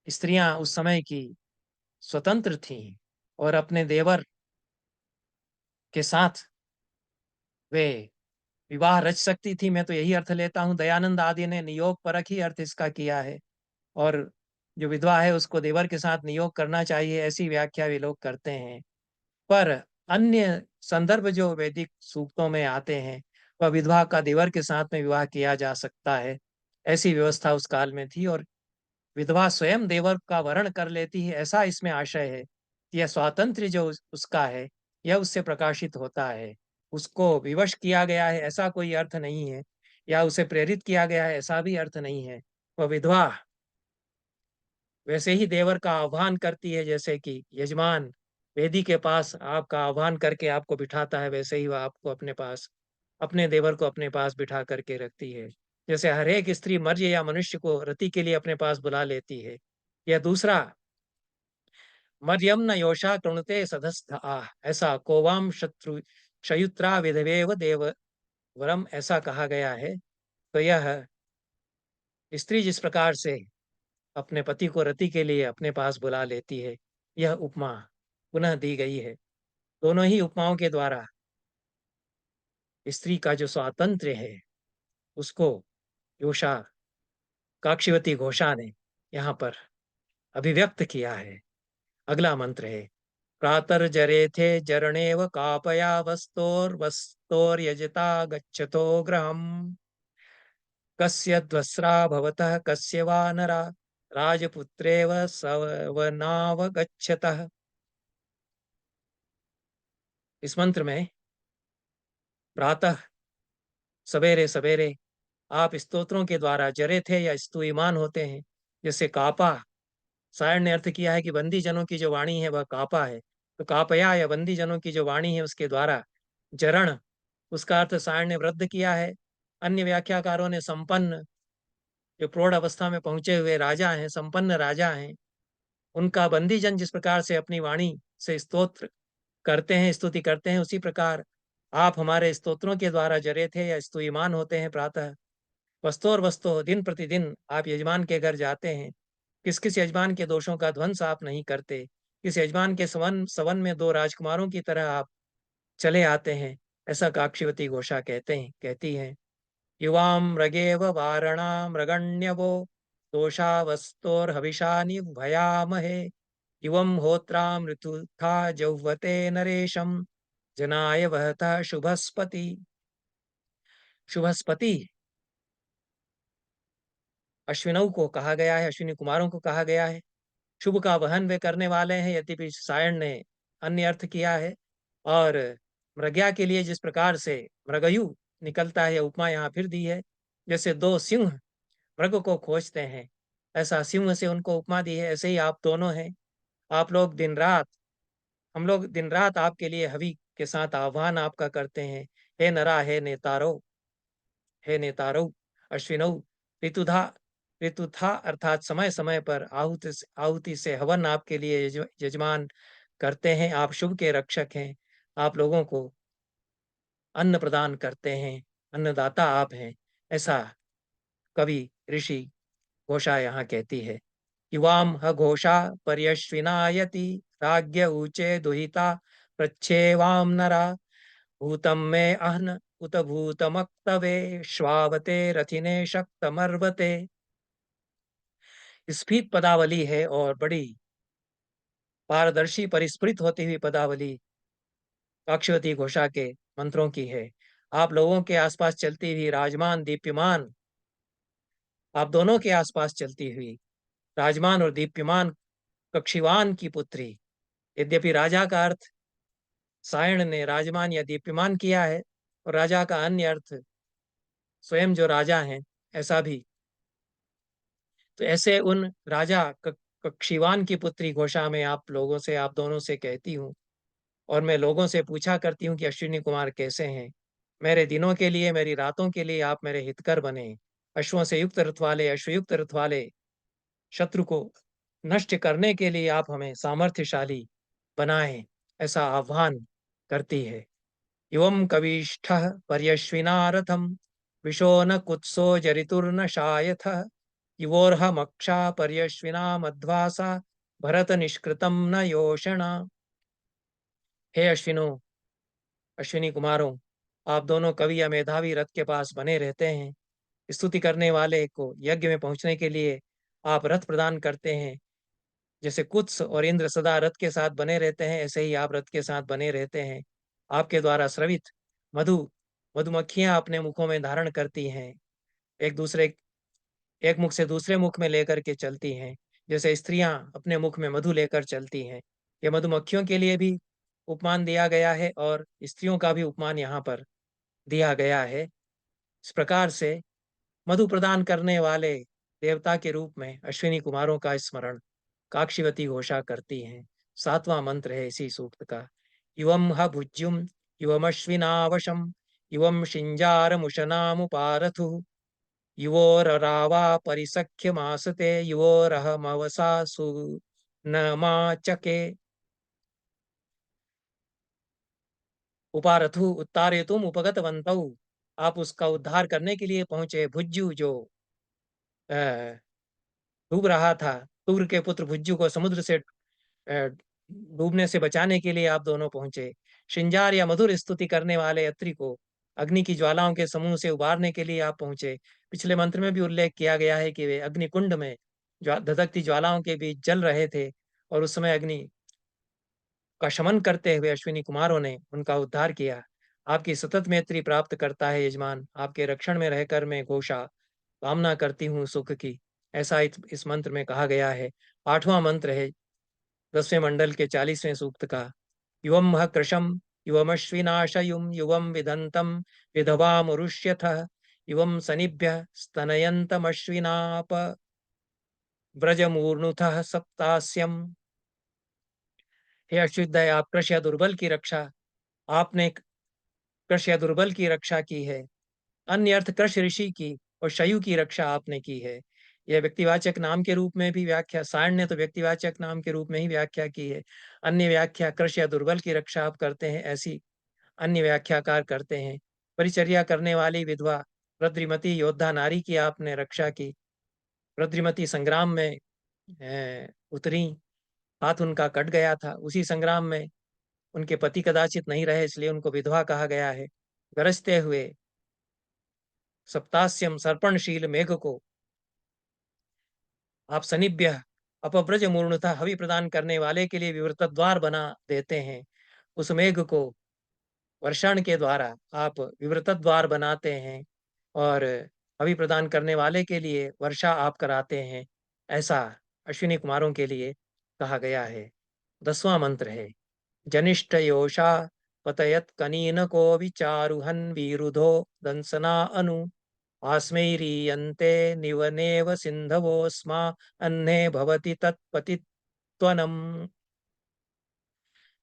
स्त्रियां उस समय की स्वतंत्र थीं और अपने देवर के साथ वे विवाह रच सकती थी। मैं तो यही अर्थ लेता हूँ। दयानंद आदि ने नियोग परक ही अर्थ इसका किया है, और जो विधवा है उसको देवर के साथ नियोग करना चाहिए, ऐसी व्याख्या वे लोग करते हैं। पर अन्य संदर्भ जो वैदिक सूक्तों में आते हैं, वह विधवा का देवर के साथ में विवाह किया जा सकता है, ऐसी व्यवस्था उस काल में थी। और विधवा स्वयं देवर का वरण कर लेती है, ऐसा इसमें आशय है। यह स्वातंत्र्य जो उसका है, यह उससे प्रकाशित होता है। उसको विवश किया गया है ऐसा कोई अर्थ नहीं है, या उसे प्रेरित किया गया है ऐसा भी अर्थ नहीं है। वह विधवा वैसे ही देवर का आह्वान करती है, जैसे कि यजमान वेदी के पास आपका आह्वान करके आपको बिठाता है, वैसे ही वह आपको अपने पास, अपने देवर को अपने पास बिठा करके रखती है। जैसे हर एक स्त्री मर्य या मनुष्य को रति के लिए अपने पास बुला लेती है। यह दूसरा मर्यम न योषा तृणुते सधस्थ आह, ऐसा कोवाम शत्रु क्षयुत्रा विधवेव देव वरम ऐसा कहा गया है। तो यह स्त्री जिस प्रकार से अपने पति को रति के लिए अपने पास बुला लेती है, यह उपमा पुनः दी गई है। दोनों ही उपमाओं के द्वारा स्त्री का जो स्वातंत्र्य है उसको योषा काक्षिवती घोषा ने यहाँ पर अभिव्यक्त किया है। अगला मंत्र है प्रातर जरे थे जरणेव कापया वस्तोर यजता गच्छतो ग्रहम कस्य ध्वस्रा भवतः कस्य वा नरा राजपुत्रेव सवनावगच्छतः। इस मंत्र में प्रातः सवेरे सवेरे आप स्तोत्रों के द्वारा जरे थे या स्तुयमान होते हैं। जैसे कापा, सायण ने अर्थ किया है कि बंदी जनों की जो वाणी है वह कापा है, तो कापया या बंदी जनों की जो वाणी है उसके द्वारा जरण, उसका अर्थ सायण ने वृद्ध किया है। अन्य व्याख्याकारों ने संपन्न, जो प्रौढ़ अवस्था में पहुंचे हुए राजा हैं, संपन्न राजा हैं, उनका बंदी जन जिस प्रकार से अपनी वाणी से स्तोत्र करते हैं, स्तुति करते हैं, उसी प्रकार आप हमारे स्तोत्रों के द्वारा जरे थे या स्तुयमान होते हैं। प्रातः वस्तु वस्तु दिन प्रतिदिन आप यजमान के घर जाते हैं, किस किस यजमान के दोषों का ध्वंस आप नहीं करते, किस यजमान के सवन सवन में दो राजकुमारों की तरह आप चले आते हैं, ऐसा काक्षिवती घोषा कहती हैं। युवां मृगेव वारणा मृगण्यवो दोषावस्तोर्हविषानि भयामहे युवं होत्रां ऋतुथा जौवते नरेशम जनाय वहता शुभस्पति। शुभस्पति अश्विनों को कहा गया है, अश्विनी कुमारों को कहा गया है। शुभ का वहन वे करने वाले हैं, यद्यपि सायण ने अन्य अर्थ किया है। और मृग्या के लिए जिस प्रकार से मृगयु निकलता है, उपमा यहाँ फिर दी है। जैसे दो सिंह मृग को खोजते हैं, ऐसा सिंह से उनको उपमा दी है। ऐसे ही आप दोनों हैं। आप लोग दिन रात, हम लोग दिन रात आपके लिए हवि के साथ आह्वान आपका करते हैं। हे नरा, हे नेतारो, हे नेतारो अश्विनौ ऋतुधा, ऋतुथा अर्थात समय समय पर आहुति से हवन आपके लिए यजमान करते हैं। आप शुभ के रक्षक हैं, आप लोगों को अन्न प्रदान करते हैं, अन्नदाता आप हैं, ऐसा कवि ऋषि घोषा यहाँ कहती है। युवाम ह घोषा पर्यश्विनायति राज्ञ ऊचे दुहिता प्रच्छेवाम नरा भूतम में अहन उत भूतमक्तवे श्वावते रथिने शक्तमर्वते। स्फीत पदावली है और बड़ी पारदर्शी परिस्फुरित होती हुई पदावली काक्षवती घोषा के मंत्रों की है। आप लोगों के आसपास चलती हुई राजमान दीप्यमान, आप दोनों के आसपास चलती हुई राजमान और दीप्यमान कक्षिवान की पुत्री। यद्यपि राजा का अर्थ सायण ने राजमान या दीप्यमान किया है, और राजा का अन्य अर्थ स्वयं जो राजा हैं, ऐसा भी तो ऐसे उन राजा कक्षीवान की पुत्री घोषा में आप दोनों से कहती हूँ, और मैं लोगों से पूछा करती हूँ कि अश्विनी कुमार कैसे हैं। मेरे दिनों के लिए, मेरी रातों के लिए आप मेरे हितकर बने। अश्वों से युक्त रथ वाले, अश्वयुक्त रथ वाले शत्रु को नष्ट करने के लिए आप हमें सामर्थ्यशाली बनाएं, ऐसा आह्वान करती है। युवम कविष्ठः पर्यश्विना रथम विशो न कुत्सो जरितुर्न शायथ युवोर्हमक्षा पर्यश्विना मध्वासा भरत निष्कृतम न योषणा। हे अश्विनी कुमारों, आप दोनों कवि या मेधावी रथ के पास बने रहते हैं। स्तुति करने वाले को यज्ञ में पहुंचने के लिए आप रथ प्रदान करते हैं। जैसे कुत्स और इंद्र सदा रथ के साथ बने रहते हैं, ऐसे ही आप रथ के साथ बने रहते हैं। आपके द्वारा स्रवित मधु मधुमक्खियां अपने मुखों में धारण करती हैं, एक दूसरे एक मुख से दूसरे मुख में लेकर के चलती हैं, जैसे स्त्रियां अपने मुख में मधु लेकर चलती हैं। ये मधुमक्खियों के लिए भी उपमान दिया गया है और स्त्रियों का भी उपमान यहाँ पर दिया गया है। इस प्रकार से मधु प्रदान करने वाले देवता के रूप में अश्विनी कुमारों का स्मरण काक्षीवती घोषा करती हैं। 7वां मंत्र है इसी सूक्त का। युवम ह भुज्युम युवमश्विनावशम युवम शिंजारमुशनामुपारथु युवोररावा परिसख्यमासते युवोरहमवसा सुनमाचके। उपारथु उत्तारे तुम उपगतवन्तौ, आप उसका उद्धार करने के लिए पहुंचे। भुज्यु जो डूब रहा था, तुर्ग के पुत्र भुज्यु को समुद्र से डूबने से बचाने के लिए आप दोनों पहुंचे। शिंजार या मधुर स्तुति करने वाले अत्रि को अग्नि की ज्वालाओं के समूह से उबारने के लिए आप पहुंचे। पिछले मंत्र में भी उल्लेख किया गया है कि वे अग्निकुंड में धधकती ज्वालाओं के बीच जल रहे थे, और उस समय अग्नि का शमन करते हुए अश्विनी कुमारों ने उनका उद्धार किया। आपकी सतत मैत्री प्राप्त करता है यजमान, आपके रक्षण में रहकर मैं घोषा कामना करती हूँ सुख की, ऐसा इस मंत्र में कहा गया है। 8वां मंत्र है 10वें मंडल के 40वें सूक्त का। युवम ह कृशम युवमश्विनाशयुम युवम विदंतम विधवामुरुष्यथ युवम सनिभ्य स्तनयन्तमश्विनाप व्रजमूर्णुथ सप्तास्यम। हे अच्युतदय, आप कृश या दुर्बल की रक्षा, आपने कृश या दुर्बल की रक्षा की है। अन्य अर्थ कृष ऋषि की और शयु की रक्षा आपने की है। यह व्यक्तिवाचक नाम के रूप में भी व्याख्या, सायण ने तो व्यक्तिवाचक नाम के रूप में ही व्याख्या की है। अन्य व्याख्या कृष या दुर्बल की रक्षा आप करते हैं, ऐसी अन्य व्याख्याकार करते हैं। परिचर्या करने वाली विधवा रुद्रिमती योद्धा नारी की आपने रक्षा की। रुद्रिमती संग्राम में उतरी, हाथ उनका कट गया था। उसी संग्राम में उनके पति कदाचित नहीं रहे, इसलिए उनको विधवा कहा गया है। गरजते हुए सप्तास्यम सर्पणशील मेघ को आप सनिभ्य अपव्रज मूर्णता हवि प्रदान करने वाले के लिए विवृत द्वार बना देते हैं। उस मेघ को वर्षण के द्वारा आप विवृत द्वार बनाते हैं और हवि प्रदान करने वाले के लिए वर्षा आप कराते हैं, ऐसा अश्विनी कुमारों के लिए कहा गया है। 10वां मंत्र है जनिष्ठ योषा पतयत कनीन को विचारुहन विरुधो दंसना अनु आस्मैरीयन्ते निवनेव सिन्धवोऽस्मा अन्ने भवति तत्पतित्वनम्।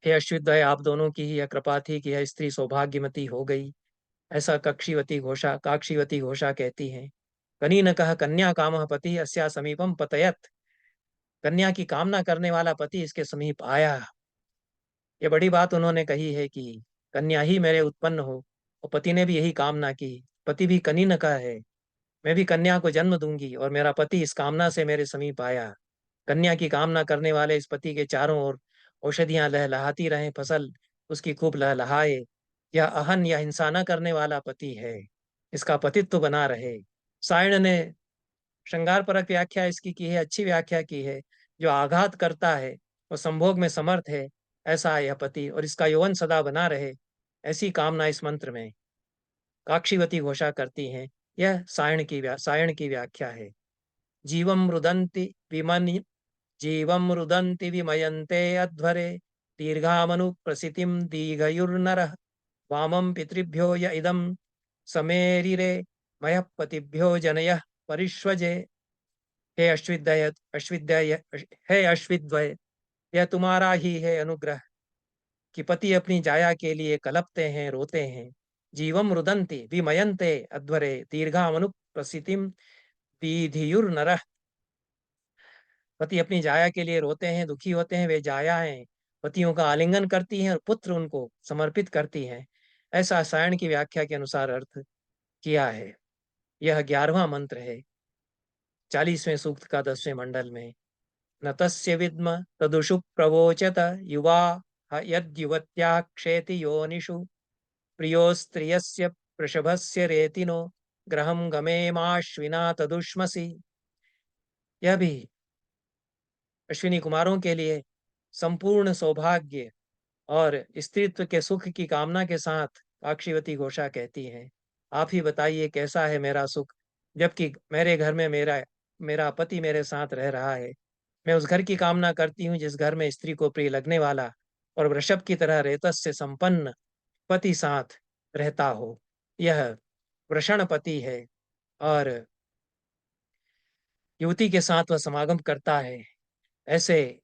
हे अश्वत्थामा, आप दोनों की ही यह कृपा थी कि यह स्त्री सौभाग्यवती हो गई, ऐसा काक्षीवती घोषा कहती हैं। कनीन कह कन्या कामः पति अस्या समीपम पतयत, कन्या की कामना करने वाला पति इसके समीप आया। ये बड़ी बात उन्होंने कही है कि कन्या ही मेरे उत्पन्न हो, और पति ने भी यही कामना की। पति भी कनीन का है, मैं भी कन्या को जन्म दूंगी, और मेरा पति इस कामना से मेरे समीप आया। कन्या की कामना करने वाले इस पति के चारों ओर औषधियां लहलहाती रहें, फसल उसकी खूब लहलहाए। यह अहन या हिंसा न करने वाला पति है, इसका पतित्व बना रहे। सायण ने श्रृंगार परक व्याख्या इसकी की है, अच्छी व्याख्या की है। जो आघात करता है और संभोग में समर्थ है, ऐसा यह पति, और इसका यौवन सदा बना रहे, ऐसी कामना इस मंत्र में काक्षीवती घोषा करती हैं। यह सायण की व्याख्या है। जीवम रुदंति विमन जीवम रुदंति विमयन्ते अध्वरे दीर्घामनु प्रसितिम दीघयुर्नरः वामं पितृभ्यो य इदं समेरिरे मयः पतिभ्यो जनयः परिष्वजे। हे अश्विद्वय अश्विद्वय हे अश्विद्वय, यह तुम्हारा ही है अनुग्रह कि पति अपनी जाया के लिए कलपते हैं, रोते हैं। जीवम रुदन्ति विमयन्ते अध्वरे दीर्घामनु प्रसितिम दीधियुर्नरः। पति अपनी जाया के लिए रोते हैं, दुखी होते हैं, वे जायाएं पतियों का आलिंगन करती हैं और पुत्र उनको समर्पित करती हैं। ऐसा सायण की व्याख्या के अनुसार अर्थ किया है। यह 11वां मंत्र है 40वें सूक्त का 10वें मंडल में। न तस्य विद्म तदुषु प्रवोचत युवा यद्युवत्या क्षेति योनिषु प्रियो स्त्रियस्य वृषभस्य रेतिनो ग्रहं गमेमाश्विना तदुष्मसि। यह भी अश्विनी कुमारों के लिए संपूर्ण सौभाग्य और स्त्रीत्व के सुख की कामना के साथ काक्षीवती घोषा कहती है, आप ही बताइए कैसा है मेरा सुख, जबकि मेरे घर में मेरा मेरा पति मेरे साथ रह रहा है। मैं उस घर की कामना करती हूँ जिस घर में स्त्री को प्रिय लगने वाला और वृषभ की तरह रेतस से संपन्न पति साथ रहता हो। यह वृषण पति है और युवती के साथ वह समागम करता है। ऐसे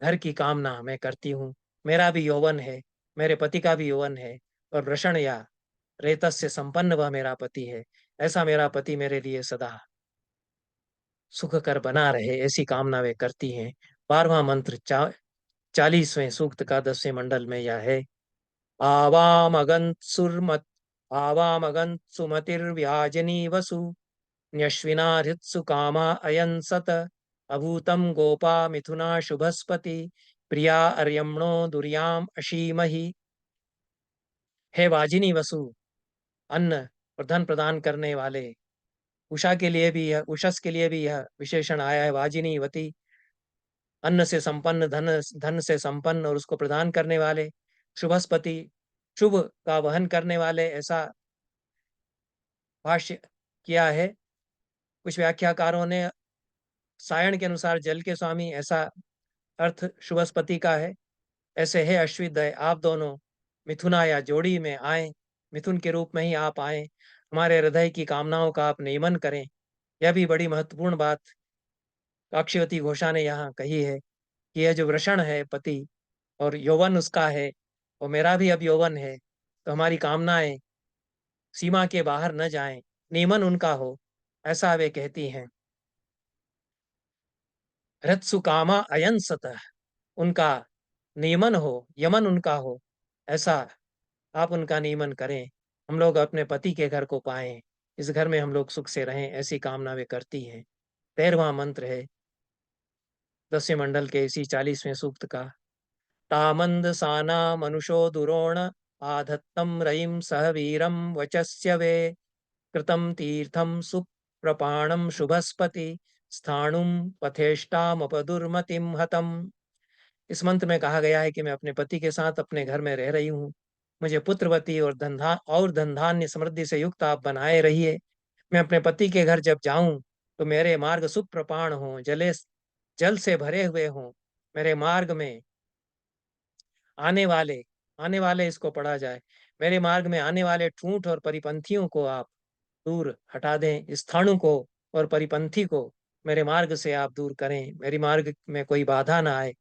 घर की कामना मैं करती हूँ। मेरा भी यौवन है, मेरे पति का भी यौवन है और वृषण या रेतस से संपन्न वह मेरा पति है। ऐसा मेरा पति मेरे लिए सदा सुख कर बना रहे, ऐसी कामना वे करती हैं। 12वां मंत्र 40वें सूक्त का 10वें मंडल में यह है। आवामगंसुर्मत आवामगंसुमतिर्व्याजनी वसु न्यश्विना हृत्सु कामा अयंसत अभूतं गोपा मिथुना शुभस्पति प्रिया अर्यम्णो दुर्याम अशीमहि। हे वाजिनी वसु, अन्न और धन प्रदान करने वाले, उषा के लिए भी यह उषस के लिए भी यह विशेषण आया है। वाजिनी वती, अन्न से संपन्न, धन धन से संपन्न और उसको प्रदान करने वाले। शुभस्पति, शुभ का वहन करने वाले, ऐसा भाष्य किया है कुछ व्याख्याकारों ने। सायण के अनुसार जल के स्वामी, ऐसा अर्थ शुभस्पति का है। ऐसे है अश्विदय, आप दोनों मिथुना या जोड़ी में आए, मिथुन के रूप में ही आप आए, हमारे हृदय की कामनाओं का आप नियमन करें। यह भी बड़ी महत्वपूर्ण बात काक्षीवती घोषा ने यहाँ कही है कि यह जो वृषण है पति और यौवन उसका है और मेरा भी अब यौवन है, तो हमारी कामनाएं सीमा के बाहर न जाएं, नियमन उनका हो, ऐसा वे कहती हैं। हृत्सु कामा अयन सतः, उनका नियमन हो, यमन उनका हो, ऐसा आप उनका नियमन करें। हम लोग अपने पति के घर को पाएं, इस घर में हम लोग सुख से रहें, ऐसी कामना वे करती हैं। 13वां मंत्र है 10वें मंडल के इसी 40वें सूक्त का। तामंद साना मनुषो दुरोण आधत्तम रयिम सह वीरम वचस्य वे कृतम तीर्थम सुप्रपाणम शुभस्पति स्थाणुम पथेष्टामपदुर्मतिम हतम। इस मंत्र में कहा गया है कि मैं अपने पति के साथ अपने घर में रह रही हूँ। मुझे पुत्रवती और धन धान्य समृद्धि से युक्त आप बनाए रहिए। मैं अपने पति के घर जब जाऊं तो मेरे मार्ग सुप्रपाण हों, जल से भरे हुए हों। मेरे मार्ग में आने वाले आने वाले इसको पढ़ा जाए, मेरे मार्ग में आने वाले ठूंठ और परिपंथियों को आप दूर हटा दें। स्थाणु को और परिपंथी को मेरे मार्ग से आप दूर करें, मेरी मार्ग में कोई बाधा ना आए।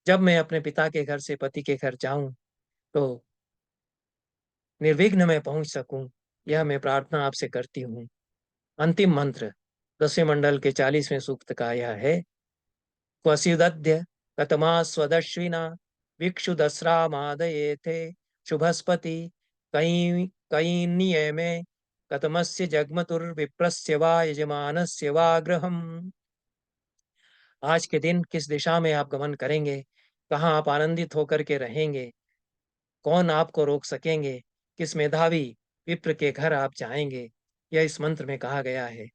जब मैं अपने पिता के घर से पति के घर जाऊं तो निर्विघ्न में पहुंच सकूं, यह मैं प्रार्थना आपसे करती हूँ। अंतिम मंत्र 10वें मंडल के 40वें सूक्त का यह है। क्वसिदद्य कतमा स्वदश्विना भिक्षु दसरा मादये थे शुभस्पति कई कई नियमे कतमस्य जगमतुर्विप्रस्य वा यजमानस्य वा गृहम्। आज के दिन किस दिशा में आप गमन करेंगे, कहाँ आप आनंदित होकर के रहेंगे, कौन आपको रोक सकेंगे, किस मेधावी विप्र के घर आप जाएंगे, यह इस मंत्र में कहा गया है।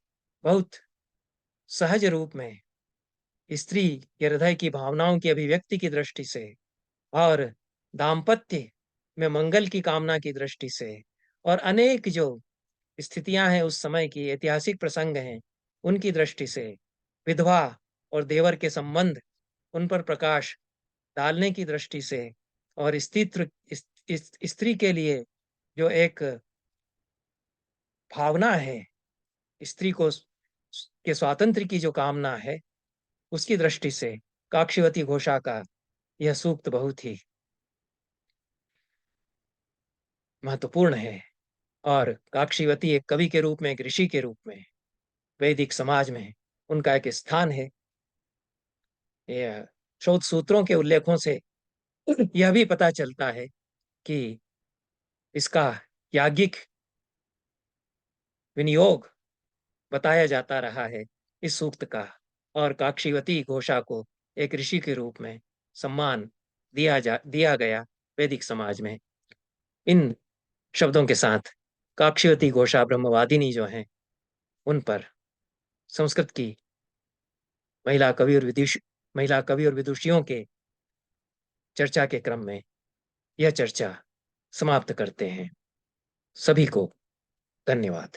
बहुत सहज रूप में स्त्री के हृदय की भावनाओं की अभिव्यक्ति की दृष्टि से और दाम्पत्य में मंगल की कामना की दृष्टि से और अनेक जो स्थितियां हैं उस समय की, ऐतिहासिक प्रसंग हैं, उनकी दृष्टि से विधवा और देवर के संबंध, उन पर प्रकाश डालने की दृष्टि से और स्त्री के लिए जो एक भावना है, स्त्री को के स्वातंत्र्य की जो कामना है, उसकी दृष्टि से काक्षीवती घोषा का यह सूक्त बहुत ही महत्वपूर्ण है। और काक्षीवती एक कवि के रूप में, एक ऋषि के रूप में वैदिक समाज में उनका एक स्थान है। यह शोध सूत्रों के उल्लेखों से यह भी पता चलता है कि इसका याज्ञिक विनियोग बताया जाता रहा है इस सूक्त का, और काक्षीवती घोषा को एक ऋषि के रूप में सम्मान दिया गया वैदिक समाज में। इन शब्दों के साथ काक्षीवती घोषा ब्रह्मवादिनी जो हैं, उन पर संस्कृत की महिला कवि और विदुषियों के चर्चा के क्रम में यह चर्चा समाप्त करते हैं। सभी को धन्यवाद।